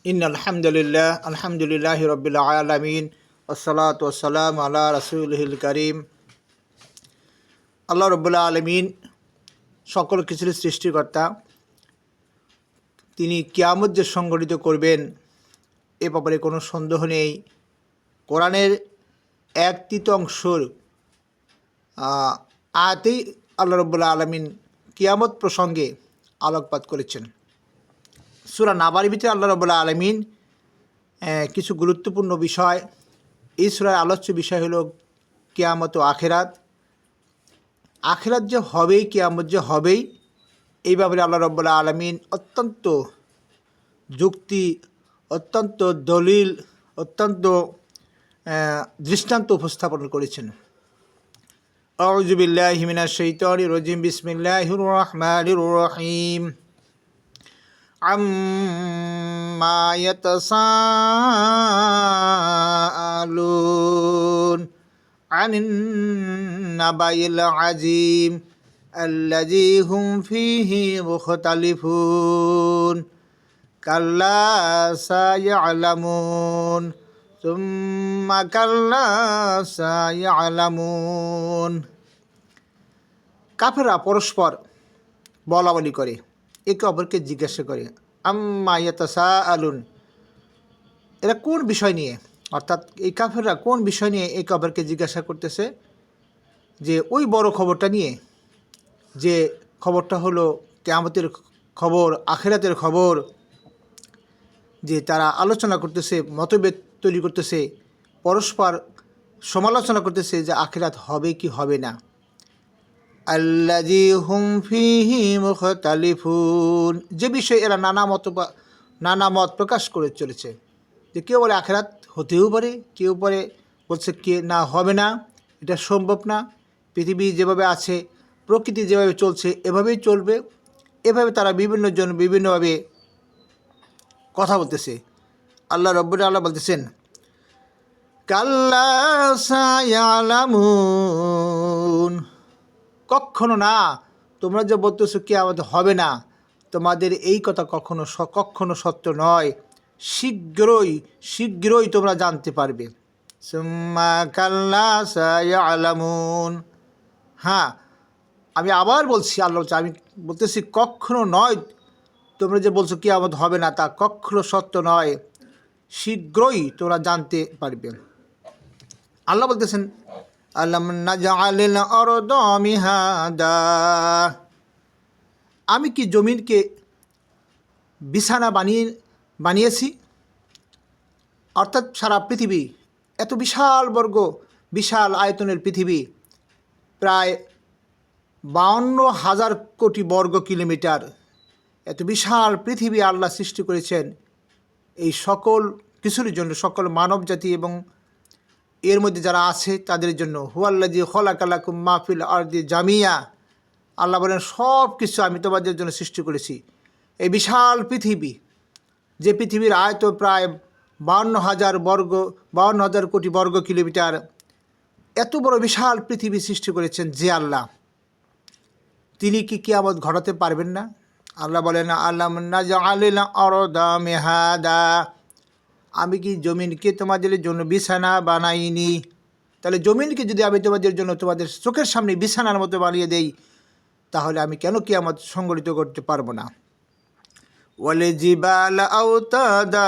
আলহামদুলিল্লাহি রাব্বিল আলামিন ওয়াসসালাতু ওয়াসসালামু আলা রাসূলিল কারীম। আল্লাহ রাব্বুল আলামিন সকল কিছুর সৃষ্টিকর্তা। তিনি কিয়ামত যে সংগঠিত করবেন এ ব্যাপারে কোনো সন্দেহ নেই। কোরআনের 1/3 আয়াতেই আল্লাহ রাব্বুল আলামিন কিয়ামত প্রসঙ্গে আলোকপাত করেছেন। সূরা নাবার ভিতরে আল্লাহ রাব্বুল আলামিন কিছু গুরুত্বপূর্ণ বিষয়, এই সূরার আলোচ্য বিষয় হলো কিয়ামত ও আখিরাত। আখিরাত যে হবেই, কিয়ামত যে হবেই, এই ব্যাপারে আল্লাহ রাব্বুল আলামিন অত্যন্ত যুক্তি, অত্যন্ত দলিল, অত্যন্ত দৃষ্টান্ত উপস্থাপন করেছেন। আউযু বিল্লাহি মিনাশ শাইতানির রাজিম। বিসমিল্লাহির রহমানির রহিম। আম্মা ইয়াতাসাআলুন আনিন নাবাইল আযীম আল্লাযী হুম ফীহি মুখতালিফুন কাল্লা সায়ালামুন সুম্মা কাল্লা সায়ালামুন। কাফেররা পরস্পর বলাবলি করে, একে অপরকে জিজ্ঞাসা করে, আম্মা ইয়াতাসাআলুন, এরা কোন বিষয় নিয়ে, অর্থাৎ এই কাফেররা কোন বিষয় নিয়ে একে অপরকে জিজ্ঞাসা করতেছে? যে ওই বড় খবরটা নিয়ে, যে খবরটা হলো কিয়ামতের খবর, আখিরাতের খবর, যে তারা আলোচনা করতেছে, মতভেদ তৈরি করতেছে, পরস্পর সমালোচনা করতেছে যে আখিরাত হবে কি হবে না। আল্লাযী হুম ফীহি মুখতালিফুন, যে বিষয়ে এরা নানা মত প্রকাশ করে চলেছে। যে কেউ বলে আখিরাত হতেও পারে, কেউ পরে বলছে কে না, হবে না, এটা সম্ভব না, পৃথিবী যেভাবে আছে, প্রকৃতি যেভাবে চলছে এভাবেই চলবে। এভাবে তারা বিভিন্ন বিভিন্নভাবে কথা বলতেছে। আল্লাহ রাব্বুল আলামিন বলতেছেন, কাল্লা সায়ালামুন, কখনো না, তোমরা যে বলতেছো কিয়ামত হবে না, তোমাদের এই কথা কখনো সত্য নয়। শীঘ্রই তোমরা জানতে পারবে। সুম্মা কাল্লা সায়ালামুন। হ্যাঁ, আমি আবার বলছি, আল্লাহ আমি বলতেছি কখনো নয়, তোমরা যে বলছো কিয়ামত হবে না তা কখনো সত্য নয়, শীঘ্রই তোমরা জানতে পারবে। আল্লাহ বলতেছেন, আলাম নাজআলিল আরদা মিহাদা, আমি কি জমিনকে বিছানা বানিয়েছি? অর্থাৎ সারা পৃথিবী, এত বিশাল আয়তনের পৃথিবী, প্রায় 52,000 কোটি বর্গ কিলোমিটার, এত বিশাল পৃথিবী আল্লাহ সৃষ্টি করেছেন এই সকল কিছুর জন্য, সকল মানব জাতি এবং এর মধ্যে যারা আছে তাদের জন্য। হুয়াল্লাযী খালাকা লাকুম মা ফিল আরদি জামিয়া, আল্লাহ বলেন সব কিছু আমি তোমাদের জন্য সৃষ্টি করেছি। এই বিশাল পৃথিবী, যে পৃথিবীর আয়তন প্রায় 52,000 কোটি বর্গ কিলোমিটার, এত বড় বিশাল পৃথিবী সৃষ্টি করেছেন যে আল্লাহ, তিনি কি কিয়ামত ঘটাতে পারবেন না? আল্লাহ বলেন, আলাম নাজআলিল আরদা মিহাদা, আমি কি জমিনকে তোমাদের জন্য বিছানা বানাইনি? তাহলে জমিনকে যদি আমি তোমাদের জন্য তোমাদের চোখের সামনে বিছানার মতো বানিয়ে দেই, তাহলে আমি কেন কিয়ামত সংগঠিত করতে পারবো না? ওয়ালে জিবাল আওতাদা,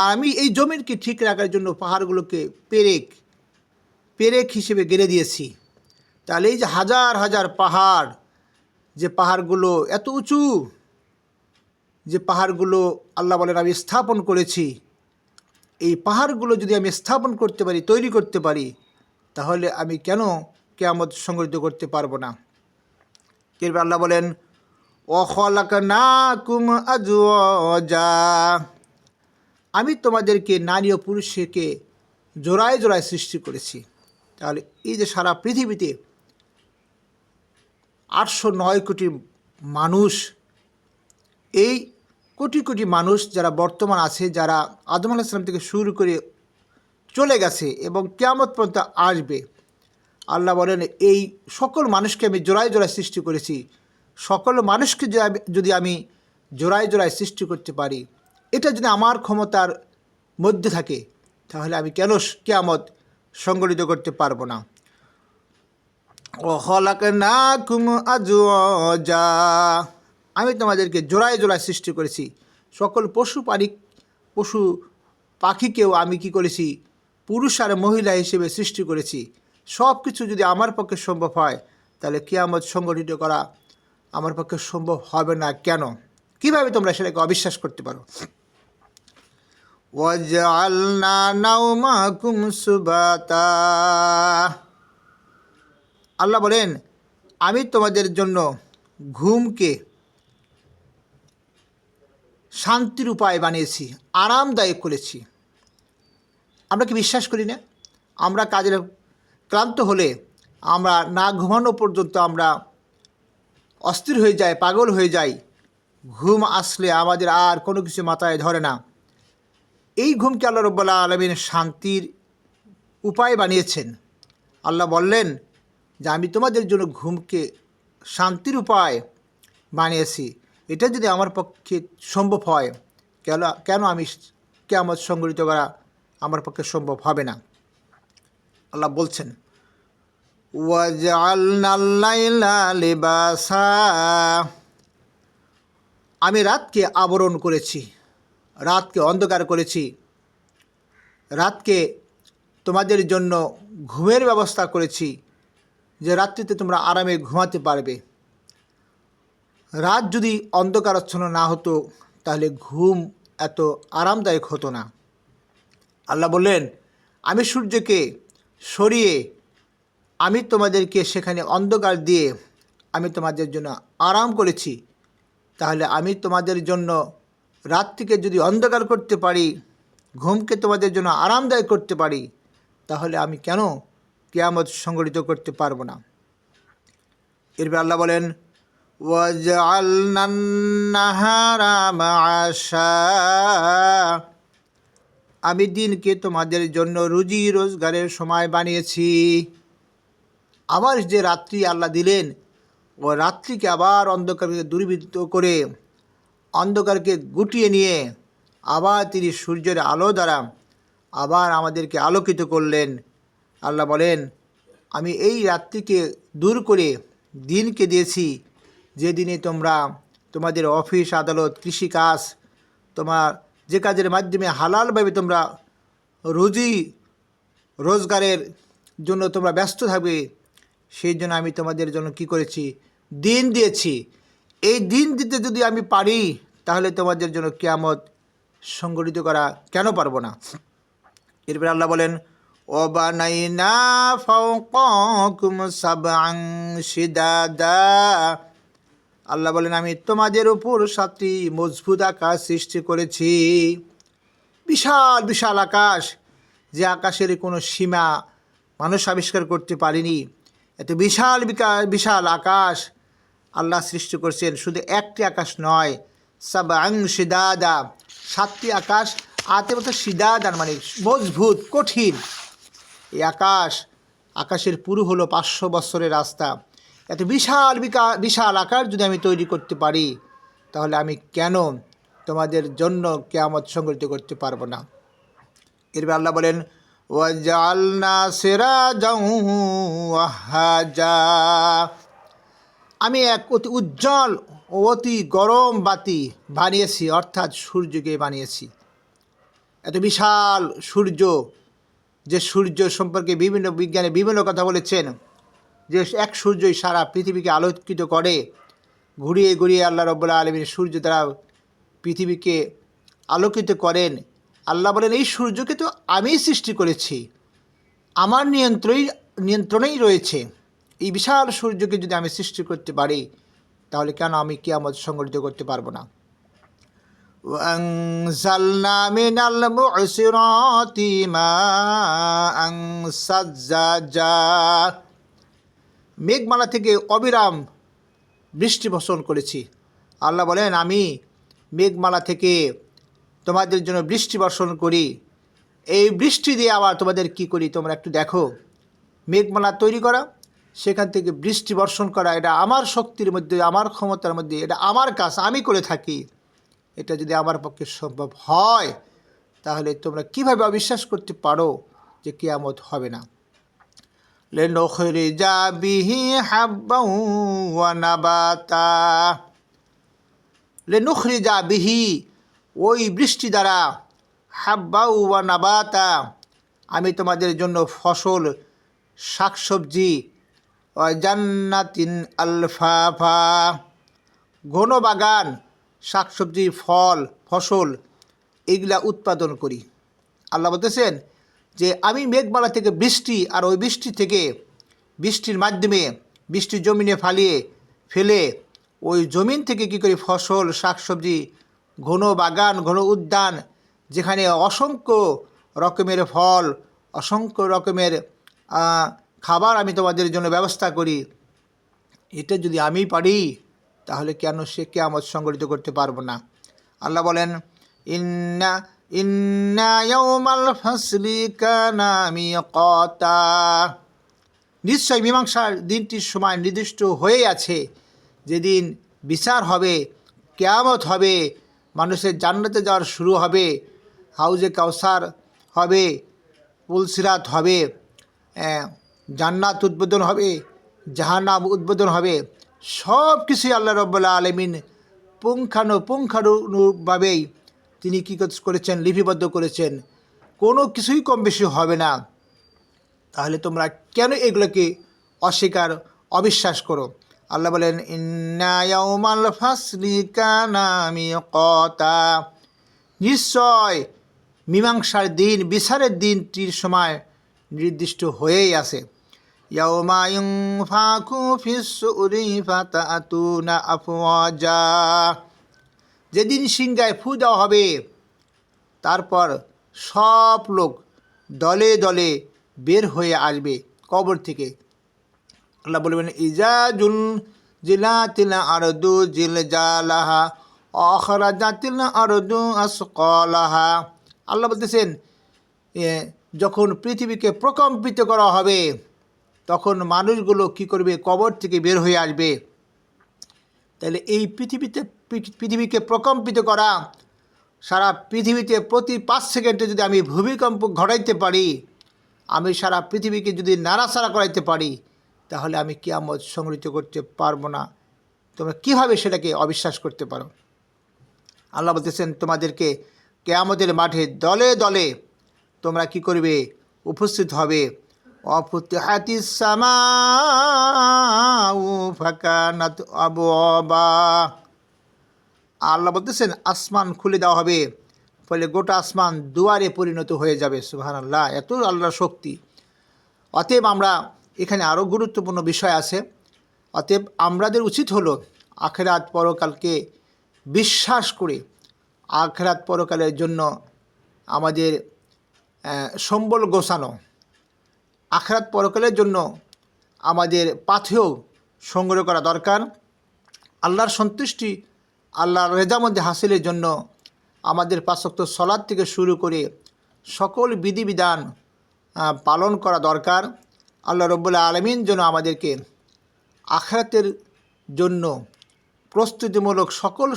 আমি এই জমিনকে ঠিক রাখার জন্য পাহাড়গুলোকে পেরেক হিসেবে গেড়ে দিয়েছি। তাহলে এই যে হাজার পাহাড়, যে পাহাড়গুলো এত উঁচু, যে পাহাড়গুলো আল্লাহ বলেন আমি স্থাপন করেছি, এই পাহাড়গুলো যদি আমি স্থাপন করতে পারি, তৈরি করতে পারি, তাহলে আমি কেন কিয়ামত সংগঠিত করতে পারবো না? এরপর আল্লাহ বলেন, ওয়াখালাকনাকুম আজওয়াজা, আমি তোমাদেরকে নারী ও পুরুষকে জোড়ায় সৃষ্টি করেছি। তাহলে এই যে সারা পৃথিবীতে 809 কোটি মানুষ, এই কোটি মানুষ যারা বর্তমান আছে, যারা আদম আলাইহিস সালাম থেকে শুরু করে চলে গেছে এবং কিয়ামত পর্যন্ত আসবে, আল্লাহ বলেন এই সকল মানুষকে আমি জোড়ায় সৃষ্টি করেছি। সকল মানুষকে যদি আমি জোড়ায় জোড়ায় সৃষ্টি করতে পারি, এটা যদি আমার ক্ষমতার মধ্যে থাকে, তাহলে আমি কেন কিয়ামত সংগঠিত করতে পারবো না। ওয়াখালাকনাকুম আজওয়াজা, আমি তোমাদেরকে জোড়ায় জোড়ায় সৃষ্টি করেছি। সকল পশু পাখিকেও আমি কি করেছি, পুরুষ আর মহিলা হিসেবে সৃষ্টি করেছি। সব কিছু যদি আমার পক্ষে সম্ভব হয়, তাহলে কিয়ামত সংগঠিত করা আমার পক্ষে সম্ভব হবে না কেন? কিভাবে তোমরা সেটাকে অবিশ্বাস করতে পারো? ওয়াজআলনা নাওমাকুম সুবাতা, আল্লাহ বলেন আমি তোমাদের জন্য ঘুমকে শান্তির উপায় বানিয়েছি, আরামদায়ক করেছি। আমরা কি বিশ্বাস করি না? আমরা কাজের ক্লান্ত হলে আমরা না ঘুমানো পর্যন্ত আমরা অস্থির হয়ে যাই, পাগল হয়ে যাই। ঘুম আসলে আমাদের আর কোনো কিছু মাথায় ধরে না। এই ঘুমকে আল্লাহ রাব্বুল আলামিন শান্তির উপায় বানিয়েছেন। আল্লাহ বললেন যে আমি তোমাদের জন্য ঘুমকে শান্তির উপায় বানিয়েছি। এটা যদি আমার পক্ষে সম্ভব হয়, কেন আমি কিয়ামত সংগঠিত করা আমার পক্ষে সম্ভব হবে না? আল্লাহ বলছেন ওয়াজআলনাল লাইলা লিবাসা, আমি রাতকে আবরণ করেছি, রাতকে অন্ধকার করেছি, রাতকে তোমাদের জন্য ঘুমের ব্যবস্থা করেছি, যে রাত্রিতে তোমরা আরামে ঘুমাতে পারবে। রাত যদি অন্ধকারাচ্ছন্ন না হতো, তাহলে ঘুম এত আরামদায়ক হতো না। আল্লাহ বললেন আমি সূর্যকে সরিয়ে আমি তোমাদেরকে সেখানে অন্ধকার দিয়ে আমি তোমাদের জন্য আরাম করেছি। তাহলে আমি তোমাদের জন্য রাত্রিকে যদি অন্ধকার করতে পারি, ঘুমকে তোমাদের জন্য আরামদায়ক করতে পারি, তাহলে আমি কেন কিয়ামত সংগঠিত করতে পারবো না? এরপর আল্লাহ বলেন ওয়াজআলনান নাহারা মাআশা, আমি দিনকে তোমাদের জন্য রুজি রোজগারের সময় বানিয়েছি। আবার যে রাত্রি আল্লাহ দিলেন, ও রাত্রিকে আবার অন্ধকারকে দূরীভূত করে অন্ধকারকে গুটিয়ে নিয়ে আবার তিনি সূর্যের আলো দ্বারা আবার আমাদেরকে আলোকিত করলেন। আল্লাহ বলেন আমি এই রাত্রিকে দূর করে দিনকে দিয়েছি, যে দিনে তোমরা তোমাদের অফিস আদালত কৃষিকাজ তোমার যে কাজের মাধ্যমে হালালভাবে তোমরা রুজি রোজগারের জন্য তোমরা ব্যস্ত থাকবে, সেই জন্য আমি তোমাদের জন্য কি করেছি, দিন দিয়েছি। এই দিন দিতে যদি আমি পারি, তাহলে তোমাদের জন্য কিয়ামত সংগঠিত করা কেন পারবো না? এরপর আল্লাহ বলেন ওয়াবানাইনা ফাওকাকুম সাবআন শিদাদা, আল্লাহ বলেন আমি তোমাদের উপর 7টি মজবুত আকাশ সৃষ্টি করেছি। বিশাল বিশাল আকাশ, যে আকাশের কোনো সীমা মানুষ আবিষ্কার করতে পারেনি। এত বিশাল বিশাল আকাশ আল্লাহ সৃষ্টি করছেন। শুধু একটি আকাশ নয়, সাবআন শিদাদা, 7টি আকাশ। আতে মতো শিদাদান মানে মজবুত, কঠিন। এই আকাশের পুরো হলো 500 বছরের রাস্তা। এত বিশাল বিশাল আকাশ যদি আমি তৈরি করতে পারি, তাহলে আমি কেন তোমাদের জন্য কিয়ামত সংগঠিত করতে পারবো না? এরপর আল্লাহ বলেন ওয়াজআলনা সিরাজাও ওয়াহাজা, আমি এক অতি উজ্জ্বল ও অতি গরম বাতি বানিয়েছি, অর্থাৎ সূর্যকে বানিয়েছি। এত বিশাল সূর্য, যে সূর্য সম্পর্কে বিভিন্ন বিজ্ঞানে বিভিন্ন কথা বলেছেন, যে এক সূর্যই সারা পৃথিবীকে আলোকিত করে। ঘুরিয়ে ঘুরিয়ে আল্লাহ রাব্বুল আলামিন সূর্য দ্বারা পৃথিবীকে আলোকিত করেন। আল্লাহ বলেন এই সূর্যকে তো আমিই সৃষ্টি করেছি, আমার নিয়ন্ত্রণেই রয়েছে। এই বিশাল সূর্যকে যদি আমি সৃষ্টি করতে পারি, তাহলে কেন আমি কিয়ামত সংগঠিত করতে পারবো না? ওয়ানজালনা মিনাল মু'সিরাতি মাআন সাজ্জাজা, মেঘমালা থেকে অবিরাম বৃষ্টি বর্ষণ করেছি। আল্লাহ বলেন আমি মেঘমালা থেকে তোমাদের জন্য বৃষ্টি বর্ষণ করি। এই বৃষ্টি দিয়ে আবার তোমাদের কি করি তোমরা একটু দেখো। মেঘমালা তৈরি করা, সেখান থেকে বৃষ্টি বর্ষণ করা, এটা আমার শক্তির মধ্যে, আমার ক্ষমতার মধ্যে, এটা আমার কাজ, আমি করে থাকি। এটা যদি আমার পক্ষে সম্ভব হয় তাহলে তোমরা কিভাবে অবিশ্বাস করতে পারো যে কিয়ামত হবে না। লিনুখরিজা বিহি হাব্বান ওয়া নাবাতা, লিনুখরিজা বিহি ওই বৃষ্টি দ্বারা, হাব্বা ওয়া নাবাতা আমি তোমাদের জন্য ফসল শাকসবজি, জান্নাতিন আলফাফা ঘন বাগান, শাকসবজি ফল ফসল এগুলা উৎপাদন করি। আল্লাহ বলতেছেন যে আমি মেঘমালা থেকে বৃষ্টি, আর ওই বৃষ্টি থেকে বৃষ্টির মাধ্যমে বৃষ্টি জমিনে ফেলে ওই জমিন থেকে কী করি ফসল শাকসবজি, ঘন বাগান ঘন উদ্যান, যেখানে অসংখ্য রকমের ফল অসংখ্য রকমের খাবার আমি তোমাদের জন্য ব্যবস্থা করি। এটা যদি আমি পারি তাহলে কেন সে কিয়ামত সংগঠিত করতে পারবো না? আল্লাহ বলেন ইন্না ইন্না ইয়াউমাল ফাসলি কানা মিকাতা, নিশ্চয় মীমাংসার দিনটির সময় নির্দিষ্ট হয়ে আছে, যেদিন বিচার হবে, কিয়ামত হবে, মানুষের জান্নাতে যাওয়ার শুরু হবে, হাউজে কাউসার হবে, পুলসিরাত হবে, জান্নাত উদ্বোধন হবে, জাহান্নাম উদ্বোধন হবে। সব কিছুই আল্লাহ রাব্বুল আলামিন পুঙ্খানুপুঙ্খানুভাবেই তিনি কী করেছেন, লিপিবদ্ধ করেছেন। কোনো কিছুই কম বেশি হবে না। তাহলে তোমরা কেন এগুলোকে অবিশ্বাস করো? আল্লাহ বলেন ইন্না ইয়াউমাল ফাসলি কানা মিকাতা, নিশ্চয় মীমাংসার দিন বিচারের দিনটির সময় নির্দিষ্ট হয়েই আছে। ইয়াউমা ইউনফাকু ফিস-সূরি ফাতাতুনা আফওয়াজা, যেদিন সিংহায় ফু দেওয়া হবে তারপর সব লোক দলে দলে বের হয়ে আসবে কবর থেকে। আল্লাহ বলবেন ইজাজুল জিলাতিল আরদু জিলজালাহা আখরাজাতিল আরদু আসকালাহা। আল্লাহ বলতেছেন যখন পৃথিবীকে প্রকম্পিত করা হবে তখন মানুষগুলো কি করবে, কবর থেকে বের হয়ে আসবে। তাহলে এই পৃথিবীকে প্রকম্পিত করা, সারা পৃথিবীতে প্রতি 5 সেকেন্ডে যদি আমি ভূমিকম্প ঘটাইতে পারি, আমি সারা পৃথিবীকে যদি নাড়াচাড়া করাইতে পারি, তাহলে আমি কিয়ামত সংগঠিত করতে পারবো না। তোমরা কীভাবে সেটাকে অবিশ্বাস করতে পারো? আল্লাহ বলতেছেন তোমাদেরকে কিয়ামতের মাঠে দলে দলে তোমরা কি করবে, উপস্থিত হবে। অফুতিহাতিস সামাউ ফাকানাত আবওয়াবা, আল্লাহ বলতেছেন আসমান খুলে দেওয়া হবে, ফলে গোটা আসমান দুয়ারে পরিণত হয়ে যাবে। সুবহানাল্লাহ, এত আল্লাহর শক্তি। অতএব আমরা এখানে আরও গুরুত্বপূর্ণ বিষয় আছে। অতএব আমাদের উচিত হলো আখিরাত পরকালকে বিশ্বাস করে আখিরাত পরকালের জন্য আমাদের সম্বল গোছানো, আখিরাত পরকালের জন্য আমাদের পাথেয় সংগ্রহ করা দরকার। আল্লাহর সন্তুষ্টি, আল্লাহর রেজামন্দি হাসিলের জন্য আমাদের 5 ওয়াক্ত সালাত থেকে শুরু করে সকল বিধিবিধান পালন করা দরকার। আল্লাহ রাব্বুল আলামিন যেন আমাদেরকে আখিরাতের জন্য প্রস্তুতিমূলক সকল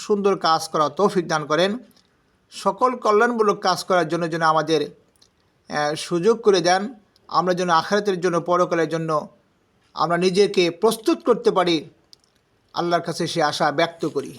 সুন্দর কাজ করা তৌফিক দান করেন। সকল কল্যাণমূলক কাজ করার জন্য যেন আমাদের সুযোগ করে দেন। আমরা যেন আখিরাতের জন্য পরকালের জন্য আমরা নিজেকে প্রস্তুত করতে পারি, আল্লাহর কাছে সে আশা ব্যক্ত করি।